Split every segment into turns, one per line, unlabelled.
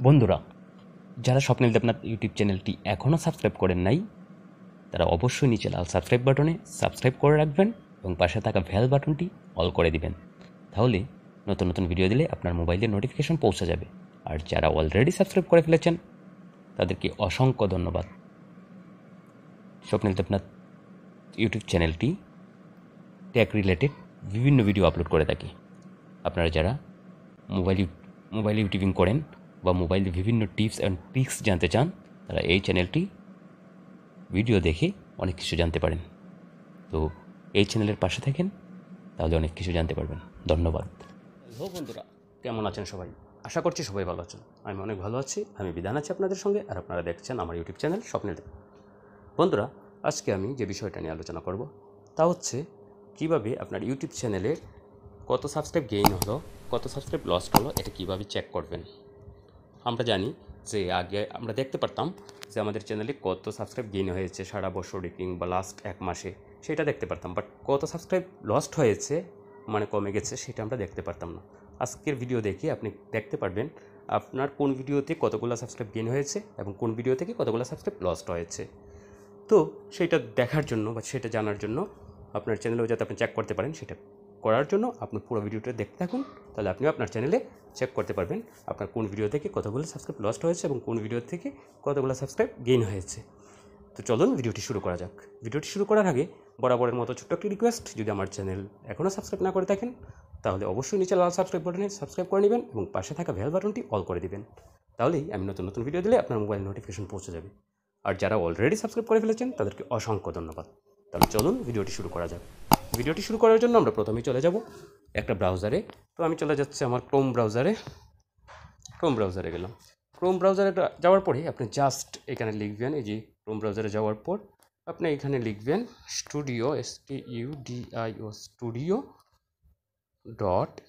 বন্ধুরা, যারা স্বপ্নিল দেবনাথ ইউটিউব চ্যানেলটি এখনও সাবস্ক্রাইব করেন নাই, তারা অবশ্যই নিচে লাল সাবস্ক্রাইব বাটনে সাবস্ক্রাইব করে রাখবেন এবং পাশে থাকা বেল বাটনটি অল করে দিবেন। তাহলে নতুন নতুন ভিডিও দিলে আপনার মোবাইলে নোটিফিকেশন পৌঁছে যাবে। আর যারা অলরেডি সাবস্ক্রাইব করে ফেলেছেন তাদেরকে অসংখ্য ধন্যবাদ। স্বপ্নিল দেবনাথ ইউটিউব চ্যানেলটি টেক রিলেটেড বিভিন্ন ভিডিও আপলোড করে থাকি। আপনারা যারা মোবাইল ইউটিউবিং করেন বা মোবাইলে বিভিন্ন টিপস অ্যান্ড ট্রিক্স জানতে চান, তারা এই চ্যানেলটি ভিডিও দেখে অনেক কিছু জানতে পারেন। তো এই চ্যানেলের পাশে থাকেন, তাহলে অনেক কিছু জানতে পারবেন। ধন্যবাদ। হ্যালো বন্ধুরা, কেমন আছেন সবাই? আশা করছি সবাই ভালো আছেন। আমি অনেক ভালো আছি। আমি বিধান আছি আপনাদের সঙ্গে, আর আপনারা দেখছেন আমার ইউটিউব চ্যানেল স্বপ্নিল দেব। বন্ধুরা, আজকে আমি যে বিষয়টা নিয়ে আলোচনা করব তা হচ্ছে কীভাবে আপনার ইউটিউব চ্যানেলে কত সাবস্ক্রাইব গেইন হলো, কত সাবস্ক্রাইব লস্ট হলো, এটা কীভাবে চেক করবেন। আমরা জানি যে আগে আমরা দেখতে পারতাম যে আমাদের চ্যানেলে কত সাবস্ক্রাইব গেইন হয়েছে সারা বছরে কিংবা লাস্ট এক মাসে, সেটা দেখতে পারতাম। বাট কত সাবস্ক্রাইব লস্ট হয়েছে, মানে কমে গেছে, সেটা আমরা দেখতে পারতাম না। আজকের ভিডিও দেখে আপনি দেখতে পারবেন আপনার কোন ভিডিওতে কতগুলো সাবস্ক্রাইব গেইন হয়েছে এবং কোন ভিডিও থেকে কতগুলো সাবস্ক্রাইব লস্ট হয়েছে। তো সেটা দেখার জন্য বা সেটা জানার জন্য আপনার চ্যানেলেও যাতে আপনি চেক করতে পারেন, সেটা করার জন্য আপনি পুরো ভিডিওটা দেখতে থাকুন। তাহলে আপনিও আপনার চ্যানেলে চেক করতে পারবেন আপনার কোন ভিডিও থেকে কতগুলো সাবস্ক্রাইব লস্ট হয়েছে এবং কোন ভিডিও থেকে কতগুলো সাবস্ক্রাইব গেইন হয়েছে। তো চলুন ভিডিওটি শুরু করা যাক। ভিডিওটি শুরু করার আগে বরাবরের মতো ছোট্ট একটি রিকোয়েস্ট, যদি আমার চ্যানেল এখনও সাবস্ক্রাইব না করে থাকেন তাহলে অবশ্যই নিচে লাল সাবস্ক্রাইব বাটনে সাবস্ক্রাইব করে নেবেন এবং পাশে থাকা বেল বাটনটি অল করে দিবেন। তাহলেই আমি নতুন নতুন ভিডিও দিলে আপনার মোবাইল নোটিফিকেশন পৌঁছে যাবে। আর যারা অলরেডি সাবস্ক্রাইব করে ফেলেছেন তাদেরকে অসংখ্য ধন্যবাদ। তাহলে চলুন ভিডিওটি শুরু করা যাক। ভিডিওটি শুরু করার জন্য আমরা প্রথমেই চলে যাব একটা ব্রাউজারে। তো আমি চলে যাচ্ছি আমার ক্রোম ব্রাউজারে গেলাম। ক্রোম ব্রাউজারে যাওয়ার পরে আপনি জাস্ট এখানে লিখবেন, এই যে ক্রোম ব্রাউজারে যাওয়ার পর আপনি এখানে লিখবেন স্টুডিও, STUDIO স্টুডিও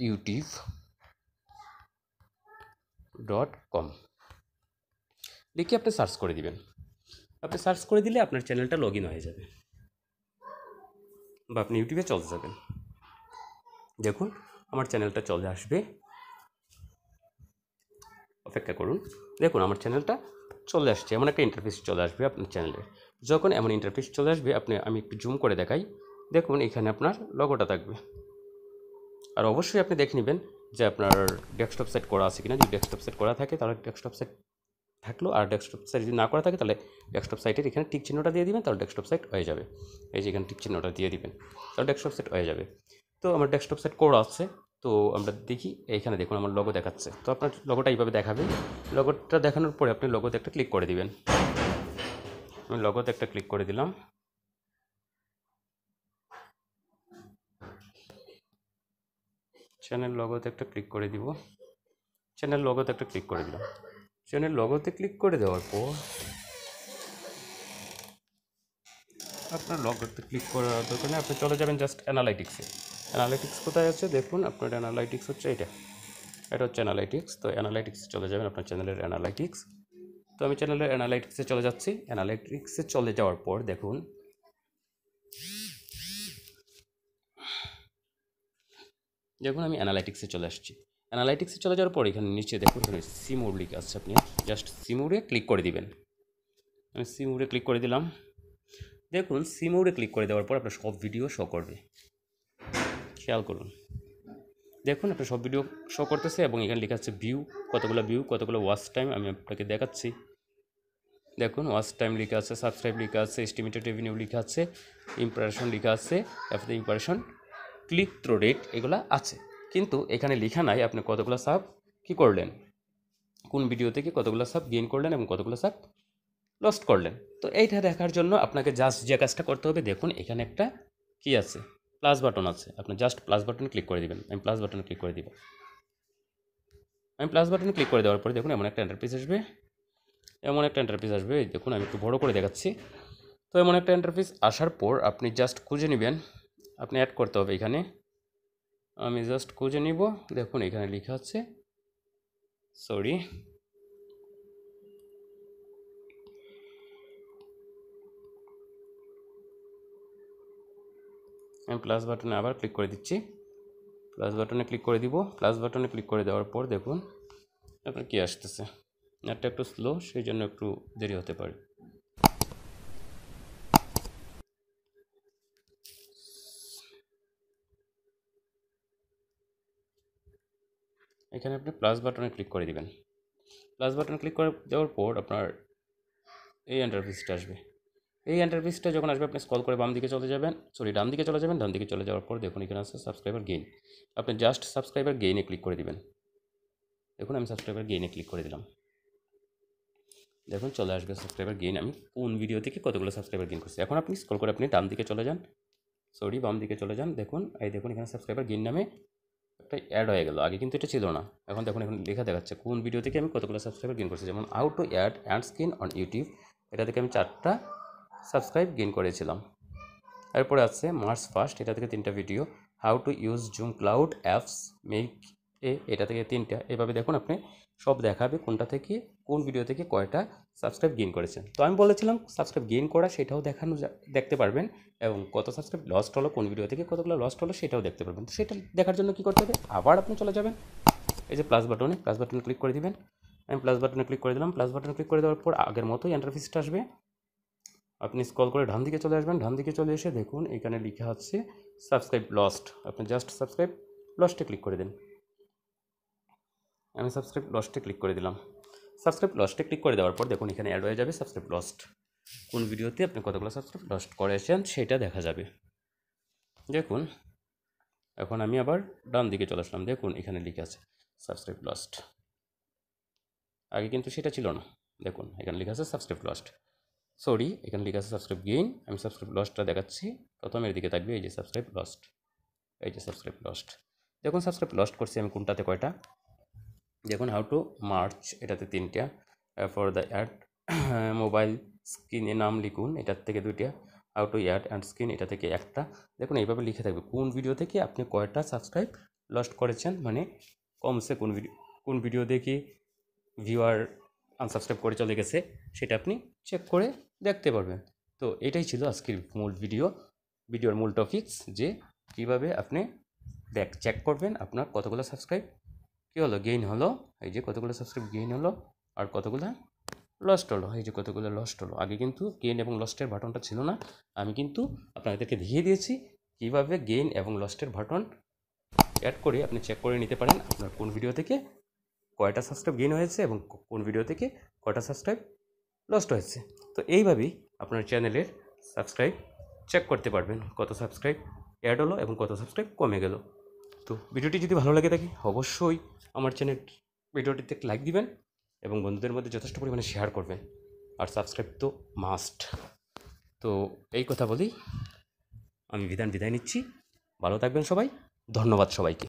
.youtube.com লিখে আপনি সার্চ করে দিবেন। আপনি সার্চ করে দিলে আপনার চ্যানেলটা লগ ইন হয়ে যাবে বা আপনি ইউটিউবে চলে যাবেন। দেখুন আমার চ্যানেলটা চলে আসবে, অপেক্ষা করুন। দেখুন আমার চ্যানেলটা চলে আসছে, এমন একটা ইন্টারফেস চলে আসবে আপনার চ্যানেলের। যখন এমন ইন্টারফেস চলে আসবে আমি একটু জুম করে দেখাই। দেখুন এখানে আপনার লগোটা থাকবে। আর অবশ্যই আপনি দেখে নেবেন যে আপনার ডেস্কটপ সেট করা আছে কিনা। যদি ডেস্কটপ সেট করা থাকে তাহলে ডেস্কটপ সেট থাকলো, আর ডেস্কটপ সাইট যদি না করা থাকে তাহলে ডেস্কটপ সাইটের এখানে টিক চিহ্নটা দিয়ে দিবেন, তাহলে ডেস্কটপ সাইট হয়ে যাবে। এই যে এখানে টিক চিহ্নটা দিয়ে দিবেন, তাহলে ডেস্কটপ সেট হয়ে যাবে। তো আমার ডেস্কটপ সেট করা আছে। তো আমরা দেখি, এইখানে দেখুন আমার লগো দেখাচ্ছে। তো আপনার লগোটা এইভাবে দেখাবে। লগোটা দেখানোর পরে আপনি লগোতে একটা ক্লিক করে দিবেন। আমি লগোতে একটা ক্লিক করে দিলাম। চ্যানেল লগোতে একটা ক্লিক করে দিব। চ্যানেল লগোতে একটা ক্লিক করে দিলাম। চ্যানেল লগোতে ক্লিক করে দেওয়ার পর আপনার লগোতে ক্লিক করার দরকার নেই, আপনি চলে যাবেন জাস্ট অ্যানালাইটিক্সে। অ্যানালাইটিক্স কোথায় আছে দেখুন, আপনার অ্যানালাইটিক্স হচ্ছে এটা হচ্ছে অ্যানালাইটিক্স। তো অ্যানালাইটিক্সে চলে যাবেন, আপনার চ্যানেলের অ্যানালাইটিক্স। তো আমি চ্যানেলের অ্যানালাইটিক্সে চলে যাচ্ছি। অ্যানালাইটিক্সে চলে যাওয়ার পর দেখুন আমি অ্যানালাইটিক্সে চলে আসছি। অ্যানালাইটিক্সে চলে যাওয়ার পর এখানে নিচে দেখুন এখানে সিমোড লিখে আসছে, আপনি জাস্ট সিমোডে ক্লিক করে দিবেন। আমি সিমোডে ক্লিক করে দিলাম। দেখুন সিমোডে ক্লিক করে দেওয়ার পর আপনার সব ভিডিও শো করবে, খেয়াল করুন। দেখুন আপনার সব ভিডিও শো করতেছে এবং এখানে লেখা আছে ভিউ, কতগুলো ওয়াচ টাইম আমি আপনাকে দেখাচ্ছি। দেখুন ওয়াচ টাইম লেখা আছে, সাবস্ক্রাইব লেখা আছে, এস্টিমেটেড রেভিনিউ লেখা আছে, ইমপ্রেশন লেখা আছে, after impression, click through rate, এগুলো আছে। কিন্তু এখানে লেখা নাই আপনি কতগুলো সাব কী করলেন, কোন ভিডিও থেকে কতগুলো সাব গেইন করলেন এবং কতগুলো সাব লস্ট করলেন। তো এইটা দেখার জন্য আপনাকে জাস্ট যে কাজটা করতে হবে, দেখুন এখানে একটা কি আছে, প্লাস বাটন আছে। আপনি জাস্ট প্লাস বাটনে ক্লিক করে দিবেন। আমি প্লাস বাটনে ক্লিক করে দিব। আমি প্লাস বাটনে ক্লিক করে দেওয়ার পরে দেখুন এমন একটা ইন্টারফেস আসবে। দেখুন আমি একটু বড় করে দেখাচ্ছি। তো এমন একটা ইন্টারফেস আসার পর আপনি জাস্ট খুঁজে নেবেন, আপনি অ্যাড করতে হবে এখানে। আমি জাস্ট খুঁজে নিব। দেখুন এখানে লেখা আছে, সরি, আমি প্লাস বাটনে আবার ক্লিক করে দিচ্ছি। প্লাস বাটনে ক্লিক করে দিব। প্লাস বাটনে ক্লিক করে দেওয়ার পর দেখুন আপনার কী আসতেছে। নেটটা একটু স্লো, সেই জন্য একটু দেরি হতে পারে। এখানে আপনি প্লাস বাটনে ক্লিক করে দিবেন। প্লাস বাটনে ক্লিক করে দেওয়ার পর আপনার এই ইন্টারফেসটা আসবে। এই ইন্টারফেসটা যখন আসবে আপনি স্ক্রল করে বাম দিকে চলে যাবেন, ডান দিকে চলে যাবেন। ডান দিকে চলে যাওয়ার পর দেখুন এখানে আছে সাবস্ক্রাইবার গেইন। আপনি জাস্ট সাবস্ক্রাইবার গেইনে ক্লিক করে দিবেন। দেখুন আমি সাবস্ক্রাইবার গেইনে ক্লিক করে দিলাম। দেখুন চলে আসবে সাবস্ক্রাইবার গেইন, আমি কোন ভিডিও থেকে কতগুলো সাবস্ক্রাইবার গেইন করছি। এখন আপনি স্ক্রল করে আপনি ডান দিকে চলে যান, বাম দিকে চলে যান। দেখুন এখানে সাবস্ক্রাইবার গেইন নামে একটা অ্যাড হয়ে গেল। আগে কিন্তু এটা ছিল না। এখন দেখুন এখন লেখা দেখাচ্ছে কোন ভিডিও থেকে আমি কতগুলো সাবস্ক্রাইবার গেইন করছি। যেমন how to add end screen on YouTube, এটা থেকে আমি 4টা সাবস্ক্রাইব গেইন করেছিলাম। এরপরে আছে মার্চ 1, এটা থেকে 3টা video. How to use zoom cloud apps make এটা থেকে 3টা। এভাবে দেখুন আপনি সব দেখাবে কোনটা থেকে কোন ভিডিও থেকে কয়টা সাবস্ক্রাইব গেইন করেছেন। তো আমি বলেছিলাম সাবস্ক্রাইব গেইন করা সেটাও দেখতে পারবেন, এবং কত সাবস্ক্রাইব লস্ট হলো, কোন ভিডিও থেকে কতগুলো লস্ট হলো সেটাও দেখতে পারবেন। তো সেটা দেখার জন্য কী করতে হবে, আবার আপনি চলে যাবেন এই যে প্লাস বাটনে ক্লিক করে দিবেন। আমি প্লাস বাটনে ক্লিক করে দিলাম। প্লাস বাটনে ক্লিক করে দেওয়ার পর আগের মতোই ইন্টারফেসটা আসবে। আপনি স্ক্রল করে ডান দিকে চলে আসবেন। ডান দিকে চলে এসে দেখুন এখানে লেখা আছে সাবস্ক্রাইব লস্ট। আপনি জাস্ট সাবস্ক্রাইব লস্টে ক্লিক করে দিন। আমি সাবস্ক্রাইব লস্টে ক্লিক করে দিলাম। সাবস্ক্রাইব লস্টে ক্লিক করে দেওয়ার পর দেখুন এখানে অ্যাড হয়ে যাবে সাবস্ক্রাইব লস্ট। কোন ভিডিওতে আপনি কতগুলো সাবস্ক্রাইব লস্ট করেছেন সেটা দেখা যাবে। দেখুন এখন আমি আবার ডান দিকে চলে আসলাম। দেখুন এখানে লেখা আছে সাবস্ক্রাইব লস্ট। আগে কিন্তু সেটা ছিল না। দেখুন এখানে লেখা আছে সাবস্ক্রাইব লস্ট, এখানে লেখা আছে সাবস্ক্রাইব গেইন। আমি সাবস্ক্রাইব লস্টটা দেখাচ্ছি। প্রথমের দিকে থাকবে এই যে সাবস্ক্রাইব লস্ট, এই যে সাবস্ক্রাইব লস্ট। দেখুন সাবস্ক্রাইব লস্ট করছি আমি কোনটাতে কয়টা। দেখুন হাউ টু মার্চ, এটাতে 3টা। ফর দ্য অ্যাড মোবাইল স্ক্রিনে নাম লিখুন, এটার থেকে 2টা। How to add end screen, এটা থেকে 1টা। দেখুন এইভাবে লিখে থাকবে কোন ভিডিও থেকে আপনি কয়টা সাবস্ক্রাইব লস্ট করেছেন, মানে কমসে কোন ভিডিও দেখে ভিউয়ার আনসাবস্ক্রাইব করে চলে গেছে সেটা আপনি চেক করে দেখতে পারবেন। তো এটাই ছিল আজকের মূল ভিডিওর মূল টপিকস, যে কীভাবে আপনি চেক করবেন আপনার কতগুলো সাবস্ক্রাইব কী হলো, গেইন হলো। এই যে কতগুলো সাবস্ক্রাইব গেইন হলো, আর কতগুলো লস্ট হলো। এই যে কতগুলো লস্ট হলো। আগে কিন্তু গেইন এবং লস্টের বাটনটা ছিল না। আমি কিন্তু আপনাদেরকে দেখিয়ে দিয়েছি কীভাবে গেইন এবং লস্টের বাটন অ্যাড করে আপনি চেক করে নিতে পারেন আপনার কোন ভিডিও থেকে কয়টা সাবস্ক্রাইব গেইন হয়েছে এবং কোন ভিডিও থেকে কয়টা সাবস্ক্রাইব লস্ট হয়েছে। তো এইভাবেই আপনার চ্যানেলের সাবস্ক্রাইব চেক করতে পারবেন, কত সাবস্ক্রাইব অ্যাড হলো এবং কত সাবস্ক্রাইব কমে গেল। তো ভিডিওটি যদি ভালো লাগে থাকে অবশ্যই আমার ভিডিওটিতে লাইক দিবেন এবং বন্ধুদের মধ্যে যথেষ্ট পরিমাণে শেয়ার করবেন। আর সাবস্ক্রাইব তো মাস্ট। তো এই কথা বলেই আমি বিদায় নিচ্ছি। ভালো থাকবেন সবাই। ধন্যবাদ সবাইকে।